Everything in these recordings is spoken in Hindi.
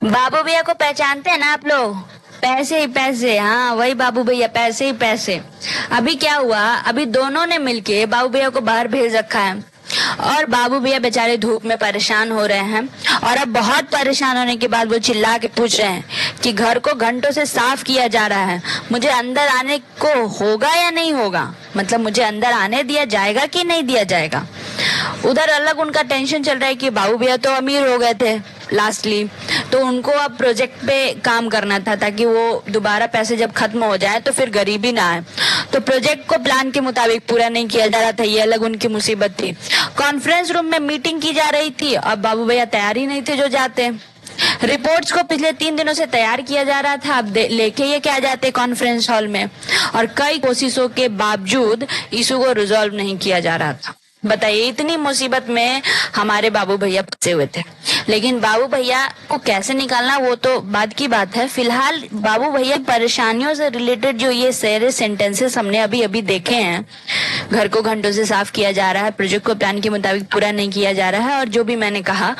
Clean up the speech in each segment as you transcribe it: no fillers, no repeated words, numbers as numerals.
बाबू भैया को पहचानते हैं ना आप लोग? पैसे ही पैसे, हाँ वही बाबू भैया, पैसे ही पैसे। अभी क्या हुआ, अभी दोनों ने मिलके बाबू भैया को बाहर भेज रखा है और बाबू भैया बेचारे धूप में परेशान हो रहे हैं। और अब बहुत परेशान होने के बाद वो चिल्ला के पूछ रहे हैं कि घर को घंटों से साफ किया जा रहा है, मुझे अंदर आने को होगा या नहीं होगा, मतलब मुझे अंदर आने दिया जाएगा कि नहीं दिया जाएगा। उधर अलग उनका टेंशन चल रहा है कि बाबू भैया तो अमीर हो गए थे लास्टली, तो उनको अब प्रोजेक्ट पे काम करना था ताकि वो दोबारा पैसे जब खत्म हो जाए तो फिर गरीबी ना आए। तो प्रोजेक्ट को प्लान के मुताबिक पूरा नहीं किया जा रहा था, ये अलग उनकी मुसीबत थी। कॉन्फ्रेंस रूम में मीटिंग की जा रही थी और बाबू भैया तैयार ही नहीं थे जो जाते। रिपोर्ट्स को पिछले 3 दिनों से तैयार किया जा रहा था, अब लेके ये क्या जाते कॉन्फ्रेंस हॉल में, और कई कोशिशों के बावजूद इशू को रिजॉल्व नहीं किया जा रहा था। बताइए, इतनी मुसीबत में हमारे बाबू भैया फंसे हुए थे। लेकिन बाबू भैया को कैसे निकालना वो तो बाद की बात है। फिलहाल बाबू भैया परेशानियों से रिलेटेड जो ये सारे सेंटेंसेस हमने अभी अभी देखे हैं, घर को घंटों से साफ किया जा रहा है, प्रोजेक्ट को प्लान के मुताबिक पूरा नहीं किया जा रहा है, और जो भी मैंने कहा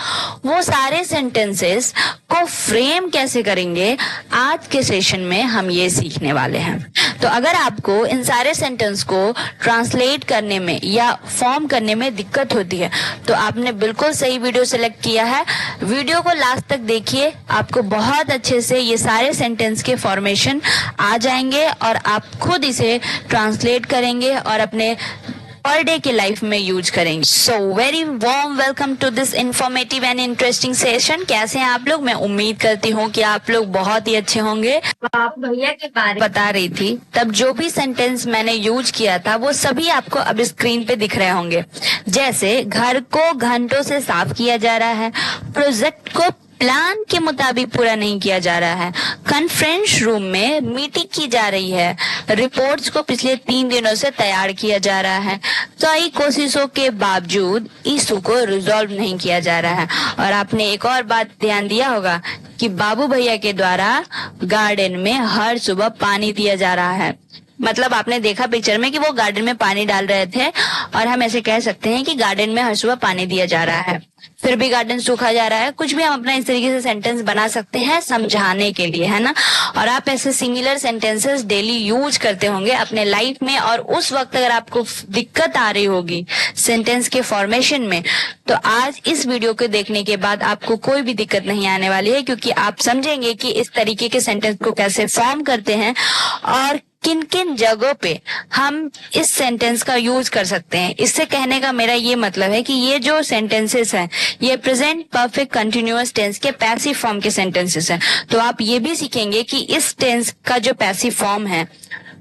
वो सारे सेंटेंसेस को फ्रेम कैसे करेंगे, आज के सेशन में हम ये सीखने वाले हैं। तो अगर आपको इन सारे सेंटेंस को ट्रांसलेट करने में या फॉर्म करने में दिक्कत होती है तो आपने बिल्कुल सही वीडियो सेलेक्ट किया है। वीडियो को लास्ट तक देखिए, आपको बहुत अच्छे से ये सारे सेंटेंस के फॉर्मेशन आ जाएंगे और आप खुद इसे ट्रांसलेट करेंगे और अपने पर डे की लाइफ में यूज करेंगे। So very warm welcome to this informative and interesting session. कैसे हैं आप लोग? मैं उम्मीद करती हूँ कि आप लोग बहुत ही अच्छे होंगे। आप भैया के बारे में बता रही थी, तब जो भी सेंटेंस मैंने यूज किया था वो सभी आपको अब स्क्रीन पे दिख रहे होंगे। जैसे घर को घंटों से साफ किया जा रहा है, प्रोजेक्ट को प्लान के मुताबिक पूरा नहीं किया जा रहा है, कॉन्फ्रेंस रूम में मीटिंग की जा रही है, रिपोर्ट्स को पिछले 3 दिनों से तैयार किया जा रहा है, कई कोशिशों के बावजूद इशू को रिजॉल्व नहीं किया जा रहा है। और आपने एक और बात ध्यान दिया होगा कि बाबू भैया के द्वारा गार्डन में हर सुबह पानी दिया जा रहा है। मतलब आपने देखा पिक्चर में कि वो गार्डन में पानी डाल रहे थे, और हम ऐसे कह सकते हैं कि गार्डन में हर सुबह पानी दिया जा रहा है, फिर भी गार्डन सूखा जा रहा है। कुछ भी हम अपना इस तरीके से सेंटेंस बना सकते हैं समझाने के लिए, है ना। और आप ऐसे सिमिलर सेंटेंसेस डेली यूज करते होंगे अपने लाइफ में, और उस वक्त अगर आपको दिक्कत आ रही होगी सेंटेंस के फॉर्मेशन में, तो आज इस वीडियो को देखने के बाद आपको कोई भी दिक्कत नहीं आने वाली है, क्योंकि आप समझेंगे कि इस तरीके के सेंटेंस को कैसे फॉर्म करते हैं और किन किन जगहों पे हम इस सेंटेंस का यूज कर सकते हैं। इससे कहने का मेरा ये मतलब है कि ये जो सेंटेंसेस हैं ये प्रेजेंट परफेक्ट कंटिन्यूअस टेंस के पैसिव फॉर्म के सेंटेंसेस हैं। तो आप ये भी सीखेंगे कि इस टेंस का जो पैसिव फॉर्म है,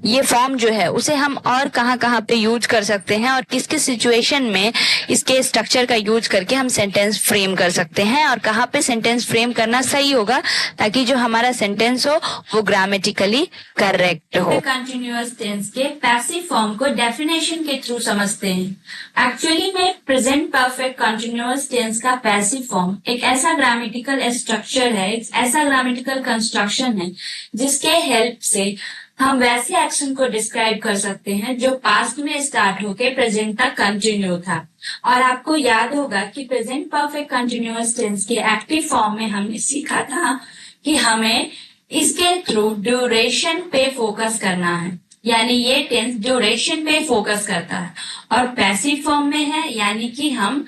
ये फॉर्म जो है उसे हम और कहाँ पे यूज कर सकते हैं और किस किस सिचुएशन में इसके स्ट्रक्चर का यूज करके हम सेंटेंस फ्रेम कर सकते हैं, और कहाँ पे सेंटेंस फ्रेम करना सही होगा ताकि जो हमारा सेंटेंस हो वो ग्रामेटिकली करेक्ट हो। कंटिन्यूअस टेंस के पैसिव फॉर्म को डेफिनेशन के थ्रू समझते हैं। एक्चुअली में प्रेजेंट परफेक्ट कंटिन्यूअस टेंस का पैसिव फॉर्म एक ऐसा ग्रामेटिकल स्ट्रक्चर है, एक ऐसा ग्रामेटिकल कंस्ट्रक्शन है जिसके हेल्प से हम वैसे एक्शन को डिस्क्राइब कर सकते हैं जो पास्ट में स्टार्ट होके प्रेजेंट तक कंटिन्यू था। और आपको याद होगा कि प्रेजेंट परफेक्ट कंटिन्यूअस टेंस के एक्टिव फॉर्म में हमने सीखा था कि हमें इसके थ्रू ड्यूरेशन पे फोकस करना है, यानी ये टेंस ड्यूरेशन पे फोकस करता है। और पैसिव फॉर्म में है, यानी कि हम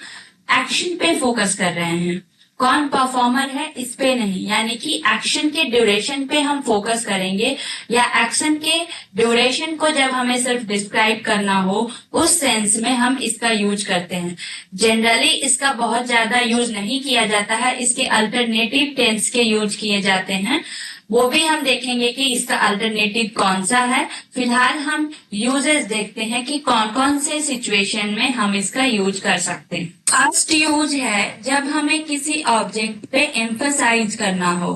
एक्शन पे फोकस कर रहे हैं, कौन परफॉर्मर है इस पे नहीं, यानी कि एक्शन के ड्यूरेशन पे हम फोकस करेंगे, या एक्शन के ड्यूरेशन को जब हमें सिर्फ डिस्क्राइब करना हो उस सेंस में हम इसका यूज करते हैं। जनरली इसका बहुत ज्यादा यूज नहीं किया जाता है, इसके अल्टरनेटिव टेंस के यूज किए जाते हैं, वो भी हम देखेंगे कि इसका अल्टरनेटिव कौन सा है। फिलहाल हम यूजेस देखते हैं कि कौन कौन से सिचुएशन में हम इसका यूज कर सकते हैं। फर्स्ट यूज है जब हमें किसी ऑब्जेक्ट पे एम्फसाइज करना हो,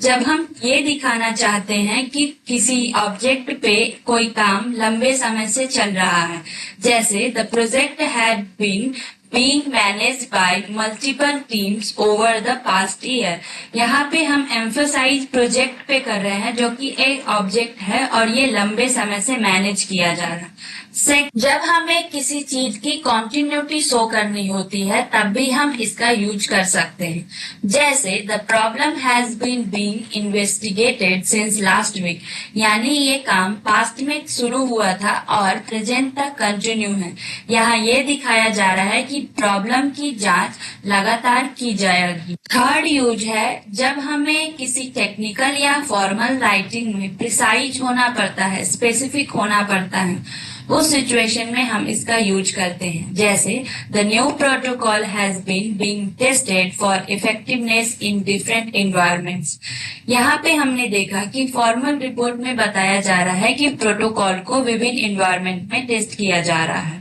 जब हम ये दिखाना चाहते हैं कि किसी ऑब्जेक्ट पे कोई काम लंबे समय से चल रहा है। जैसे the project had been being managed by multiple teams over the past year। यहाँ पे हम emphasize प्रोजेक्ट पे कर रहे हैं जो कि एक ऑब्जेक्ट है और ये लंबे समय से मैनेज किया जा रहा है। जब हमें किसी चीज की कॉन्टिन्यूटी शो करनी होती है तब भी हम इसका यूज कर सकते हैं। जैसे the problem has been being investigated since last week, यानी ये काम पास्ट में शुरू हुआ था और प्रेजेंट तक कंटिन्यू है। यहाँ ये दिखाया जा रहा है कि प्रॉब्लम की जांच लगातार की जाएगी। थर्ड यूज है जब हमें किसी टेक्निकल या फॉर्मल राइटिंग में प्रिसाइज होना पड़ता है, स्पेसिफिक होना पड़ता है, उस सिचुएशन में हम इसका यूज करते हैं। जैसे the new protocol has been being tested for effectiveness in different environments. यहाँ पे हमने देखा कि फॉर्मल रिपोर्ट में बताया जा रहा है कि प्रोटोकॉल को विभिन्न एनवायरनमेंट में टेस्ट किया जा रहा है।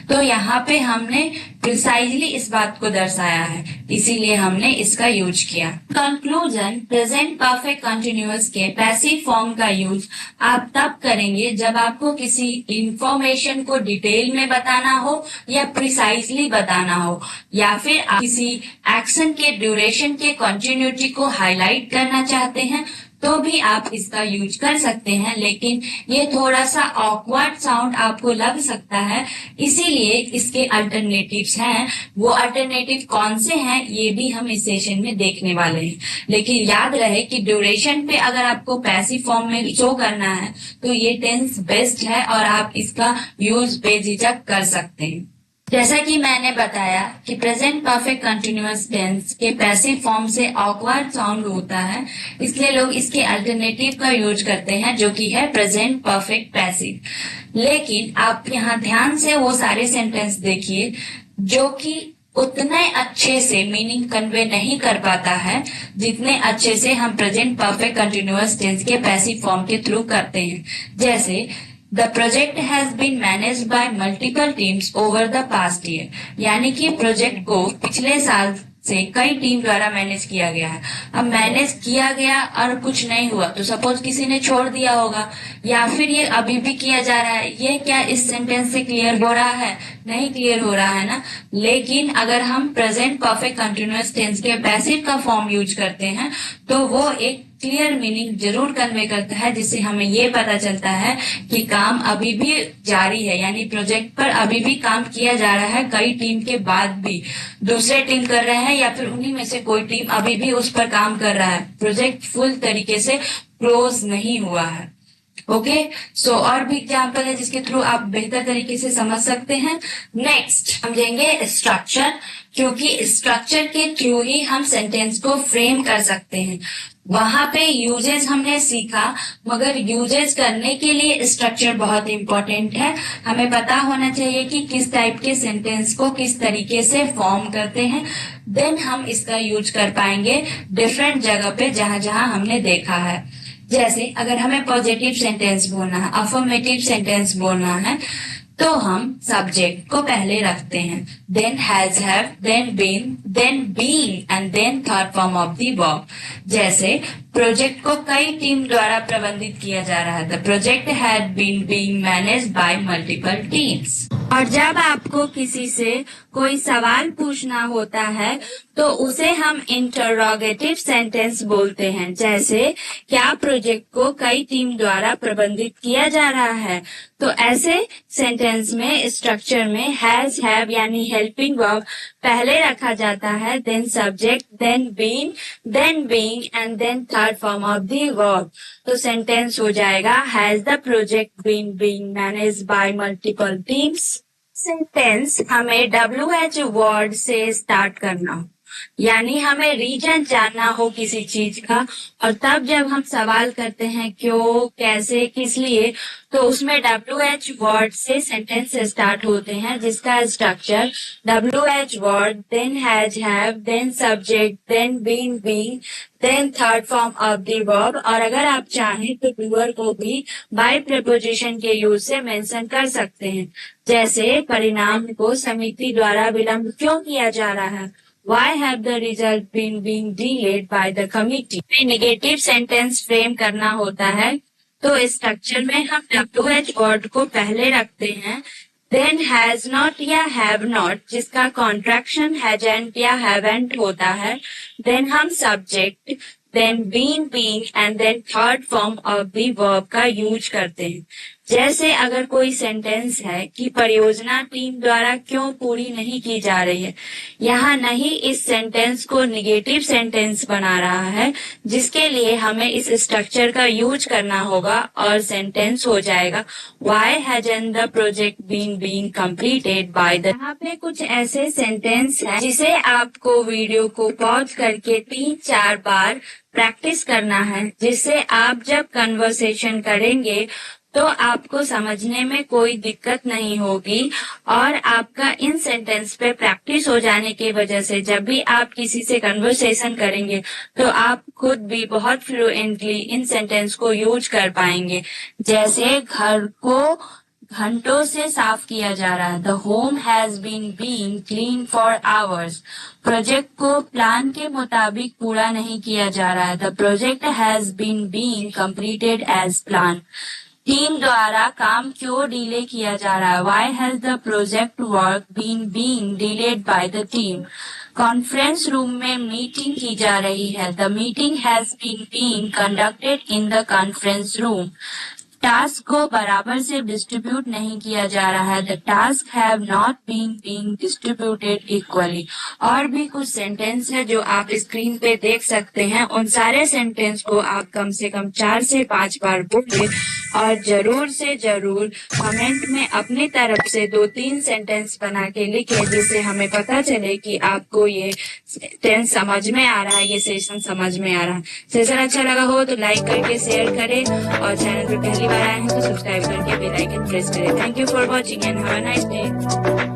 तो यहाँ पे हमने प्रिसाइजली इस बात को दर्शाया है, इसीलिए हमने इसका यूज किया। कंक्लूजन, प्रेजेंट परफेक्ट कंटिन्यूअस के पैसिव फॉर्म का यूज आप तब करेंगे जब आपको किसी इंफॉर्मेशन को डिटेल में बताना हो या प्रिसाइजली बताना हो, या फिर आप किसी एक्शन के ड्यूरेशन के कंटिन्यूटी को हाईलाइट करना चाहते हैं तो भी आप इसका यूज कर सकते हैं। लेकिन ये थोड़ा सा ऑकवर्ड साउंड आपको लग सकता है, इसीलिए इसके अल्टरनेटिव्स हैं। वो अल्टरनेटिव कौन से हैं ये भी हम इस सेशन में देखने वाले हैं। लेकिन याद रहे कि ड्यूरेशन पे अगर आपको पैसिव फॉर्म में शो करना है तो ये टेंस बेस्ट है और आप इसका यूज बेझिझक कर सकते हैं। जैसा कि मैंने बताया कि प्रेजेंट परफेक्ट कंटिन्यूअस टेंस के पैसिव फॉर्म से ऑकवर्ड साउंड होता है, इसलिए लोग इसके अल्टरनेटिव का यूज करते हैं जो कि है प्रेजेंट परफेक्ट पैसिव। लेकिन आप यहाँ ध्यान से वो सारे सेंटेंस देखिए जो कि उतने अच्छे से मीनिंग कन्वे नहीं कर पाता है जितने अच्छे से हम प्रेजेंट परफेक्ट कंटिन्यूअस टेंस के पैसिव फॉर्म के थ्रू करते हैं। जैसे The project has been managed by multiple teams over the past year, यानी कि प्रोजेक्ट को पिछले साल से कई टीम द्वारा मैनेज किया गया है। अब मैनेज किया गया और कुछ नहीं हुआ तो सपोज किसी ने छोड़ दिया होगा, या फिर ये अभी भी किया जा रहा है। ये क्या इस सेंटेंस से क्लियर हो रहा है? नहीं क्लियर हो रहा है ना। लेकिन अगर हम प्रेजेंट परफेक्ट कंटिन्यूअस टेंस के पैसिव का फॉर्म यूज करते हैं तो वो एक क्लियर मीनिंग जरूर कन्वे करता है, जिससे हमें ये पता चलता है कि काम अभी भी जारी है, यानी प्रोजेक्ट पर अभी भी काम किया जा रहा है। कई टीम के बाद भी दूसरे टीम कर रहे हैं या फिर उन्हीं में से कोई टीम अभी भी उस पर काम कर रहा है। प्रोजेक्ट फुल तरीके से क्लोज नहीं हुआ है। ओके, सो और भी एग्जाम्पल है जिसके थ्रू आप बेहतर तरीके से समझ सकते हैं। नेक्स्ट समझेंगे स्ट्रक्चर, क्योंकि स्ट्रक्चर के थ्रू ही हम सेंटेंस को फ्रेम कर सकते हैं। वहां पे यूजेस हमने सीखा, मगर यूजेस करने के लिए स्ट्रक्चर बहुत इंपॉर्टेंट है। हमें पता होना चाहिए कि किस टाइप के सेंटेंस को किस तरीके से फॉर्म करते हैं, देन हम इसका यूज कर पाएंगे डिफरेंट जगह पे जहां जहां हमने देखा है। जैसे अगर हमें पॉजिटिव सेंटेंस बोलना है, अफर्मेटिव सेंटेंस बोलना है, तो हम सब्जेक्ट को पहले रखते हैं, then has have, then been, then being and then third form of the verb. जैसे प्रोजेक्ट को कई टीम द्वारा प्रबंधित किया जा रहा है, the project had been being managed by multiple teams. और जब आपको किसी से कोई सवाल पूछना होता है तो उसे हम इंटरोगेटिव सेंटेंस बोलते हैं। जैसे क्या प्रोजेक्ट को कई टीम द्वारा प्रबंधित किया जा रहा है, तो ऐसे सेंटेंस में स्ट्रक्चर में हैज हैव यानी हेल्पिंग वर्ब पहले रखा जाता है, then subject, then been, then being and then third form of the verb. तो सेंटेंस हो जाएगा has the project been being managed by multiple teams. Sentence हमें WH वर्ड से स्टार्ट करना हो, यानी हमें रीजन जानना हो किसी चीज का, और तब जब हम सवाल करते हैं क्यों, कैसे, किस लिए, तो उसमें WH वर्ड से सेंटेंस स्टार्ट होते हैं, जिसका structure WH word, then has have, then subject, then been being, then third form of the verb. और अगर आप चाहें तो डूअर को भी बाय प्रीपोजिशन के यूज से मेंशन कर सकते हैं। जैसे परिणाम को समिति द्वारा विलंब क्यों किया जा रहा है, Why have the result been being delayed by the committee? Negative sentence frame करना होता है तो स्ट्रक्चर में हम WH वर्ड को पहले रखते हैं, देन हैज नॉट या हैव नॉट जिसका कॉन्ट्रैक्शन हैजंट या हैवेंट होता है, देन हम subject, then been being and then third form of the verb का यूज करते हैं। जैसे अगर कोई सेंटेंस है कि परियोजना टीम द्वारा क्यों पूरी नहीं की जा रही है, यहाँ नहीं इस सेंटेंस को निगेटिव सेंटेंस बना रहा है, जिसके लिए हमें इस स्ट्रक्चर का यूज करना होगा और सेंटेंस हो जाएगा Why hasn't the project been completed by the। यहाँ पे कुछ ऐसे सेंटेंस हैं जिसे आपको वीडियो को पॉज करके 3-4 बार प्रैक्टिस करना है, जिससे आप जब कन्वर्सेशन करेंगे तो आपको समझने में कोई दिक्कत नहीं होगी और आपका इन सेंटेंस पे प्रैक्टिस हो जाने की वजह से जब भी आप किसी से कन्वर्सेशन करेंगे तो आप खुद भी बहुत फ्लुएंटली इन सेंटेंस को यूज कर पाएंगे। जैसे घर को घंटों से साफ किया जा रहा है, the home has been clean for hours. Project को प्लान के मुताबिक पूरा नहीं किया जा रहा है, the project has been completed as plan. Team द्वारा काम क्यों डिले किया जा रहा है, why has the project work been delayed by the team. Conference room में मीटिंग की जा रही है, the meeting has been conducted in the conference room. Task को बराबर से डिस्ट्रीब्यूट नहीं किया जा रहा है, the task have not been distributed equally. और भी कुछ सेंटेंस है जो आप स्क्रीन पे देख सकते हैं। उन सारे सेंटेंस को आप कम से कम 4 से 5 बार बोलिए और जरूर से जरूर कमेंट में अपनी तरफ से 2-3 सेंटेंस बना के लिखें, जिससे हमें पता चले कि आपको ये टेंस समझ में आ रहा है, ये सेशन समझ में आ रहा है। सेशन अच्छा लगा हो तो लाइक करके शेयर करें और चैनल पे पहली बार आए हैं तो सब्सक्राइब करके बेल आइकन प्रेस करें। Thank you for watching and have a nice day.